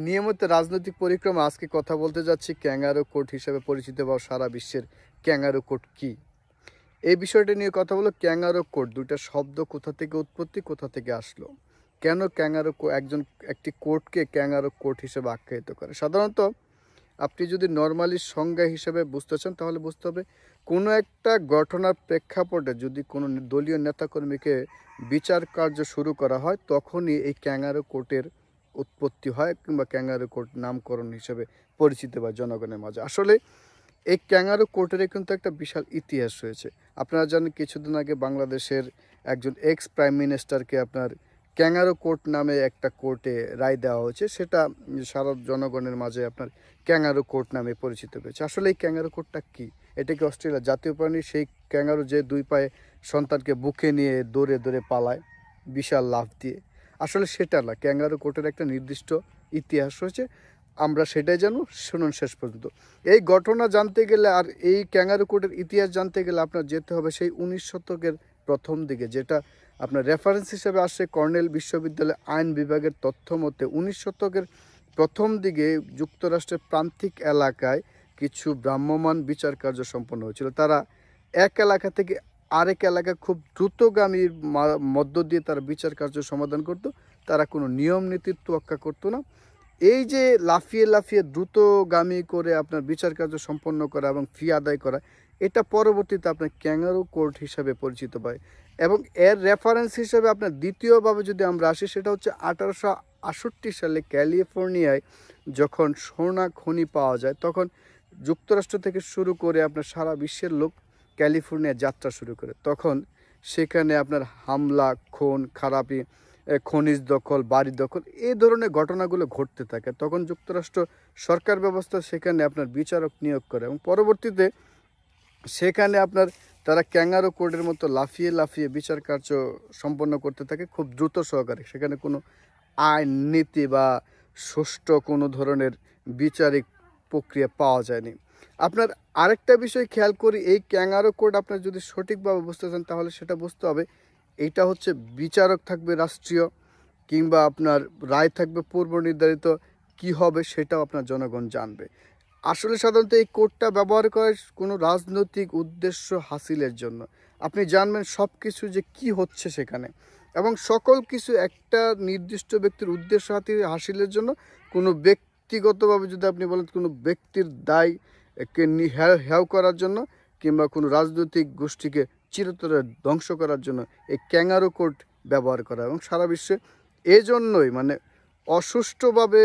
নিয়মিত রাজনৈতিক পরিক্রমা আজকে কথা বলতে যাচ্ছি ক্যাঙ্গারু কোর্ট হিসেবে পরিচিত বা সারা বিশ্বের ক্যাঙ্গারু কোর্ট কি এই বিষয়টা নিয়ে কথা বলো। ক্যাঙ্গারু কোর্ট দুইটা শব্দ কোথা থেকে উৎপত্তি, কোথা থেকে আসলো, কেন একটি কোর্টকে ক্যাঙ্গারু কোর্ট হিসেবে আখ্যায়িত করে। সাধারণত আপনি যদি নর্মালি সংজ্ঞা হিসেবে বুঝতে চান তাহলে বুঝতে হবে কোনো একটা ঘটনার প্রেক্ষাপটে যদি কোনো দলীয় নেতাকর্মীকে বিচার কার্য শুরু করা হয় তখনই এই ক্যাঙ্গারু কোর্টের উৎপত্তি হয় কিংবা ক্যাঙ্গারু কোর্ট নামকরণ হিসেবে পরিচিত বা জনগণের মাঝে। আসলে এই ক্যাঙ্গারু কোর্টের কিন্তু একটা বিশাল ইতিহাস রয়েছে। আপনারা জানেন কিছুদিন আগে বাংলাদেশের একজন এক্স প্রাইম মিনিস্টারকে আপনার ক্যাঙ্গারু কোর্ট নামে একটা কোর্টে রায় দেওয়া হয়েছে, সেটা সারা জনগণের মাঝে আপনার ক্যাঙ্গারু কোর্ট নামে পরিচিত হয়েছে। আসলে এই ক্যাঙ্গারু কোর্টটা কী? এটা কি অস্ট্রেলিয়ার জাতীয় প্রাণী সেই ক্যাঙ্গারু যে দুই পায়ে সন্তানকে বুকে নিয়ে দৌড়ে দৌড়ে পালায় বিশাল লাফ দিয়ে? আসলে সেটা না, ক্যাঙ্গারু কোর্টের একটা নির্দিষ্ট ইতিহাস রয়েছে, আমরা সেটাই জানবো। শুনুন শেষ পর্যন্ত। এই ঘটনা জানতে গেলে আর এই ক্যাঙ্গারু কোর্টের ইতিহাস জানতে গেলে আপনার যেতে হবে সেই 19 শতকের প্রথম দিকে, যেটা আপনার রেফারেন্স হিসেবে আসে কর্নেল বিশ্ববিদ্যালয় আইন বিভাগের তথ্য মতে 19 শতকের প্রথম দিকে যুক্তরাষ্ট্রের প্রান্তিক এলাকায় কিছু ভ্রাম্যমাণ বিচার কার্য সম্পন্ন হয়েছিল। তারা এক এলাকা থেকে আরেক এলাকায় খুব দ্রুতগামীর মধ্য দিয়ে তারা বিচার কার্য সমাধান করত। তারা কোনো নিয়ম নীতির তোয়াক্কা করতো না। এই যে লাফিয়ে লাফিয়ে দ্রুতগামী করে আপনার বিচার কার্য সম্পন্ন করা এবং ফি আদায় করা, এটা পরবর্তীতে আপনার ক্যাঙ্গারু কোর্ট হিসাবে পরিচিত হয়। এবং এর রেফারেন্স হিসেবে আপনার দ্বিতীয়ভাবে যদি আমরা আসি, সেটা হচ্ছে 1868 সালে ক্যালিফোর্নিয়ায় যখন সোনা খনি পাওয়া যায়, তখন যুক্তরাষ্ট্র থেকে শুরু করে আপনার সারা বিশ্বের লোক ক্যালিফোর্নিয়া যাত্রা শুরু করে। তখন সেখানে আপনার হামলা, খুন খারাপি, খনিজ দখল, বাড়ি দখল, এই ধরনের ঘটনাগুলো ঘটতে থাকে। তখন যুক্তরাষ্ট্র সরকার ব্যবস্থা সেখানে আপনার বিচারক নিয়োগ করে এবং পরবর্তীতে সেখানে আপনার তারা ক্যাঙ্গারু কোর্টের মতো লাফিয়ে লাফিয়ে বিচার কার্য সম্পন্ন করতে থাকে খুব দ্রুত সহকারে। সেখানে কোনো আইন নীতি বা সুষ্ঠু কোনো ধরনের বিচারিক প্রক্রিয়া পাওয়া যায়নি। আপনার আরেকটা বিষয় খেয়াল করি, এই ক্যাঙ্গারু কোর্ট আপনার যদি সঠিকভাবে বুঝতে চান তাহলে সেটা বুঝতে হবে এইটা হচ্ছে বিচারক থাকবে রাষ্ট্রীয়, কিংবা আপনার রায় থাকবে পূর্ব নির্ধারিত, কি হবে সেটাও আপনার জনগণ জানবে। আসলে সাধারণত এই কোডটা ব্যবহার করে কোনো রাজনৈতিক উদ্দেশ্য হাসিলের জন্য। আপনি জানবেন সব কিছু যে কি হচ্ছে সেখানে, এবং সকল কিছু একটা নির্দিষ্ট ব্যক্তির উদ্দেশ্য হাসিলের জন্য। কোনো ব্যক্তিগতভাবে যদি আপনি বলেন কোনো ব্যক্তির দায়কে হেয় করার জন্য, কিংবা কোনো রাজনৈতিক গোষ্ঠীকে চিরতরে ধ্বংস করার জন্য এই ক্যাঙ্গারু কোড ব্যবহার করা। এবং সারা বিশ্বে এজন্যই মানে অসুষ্ঠুভাবে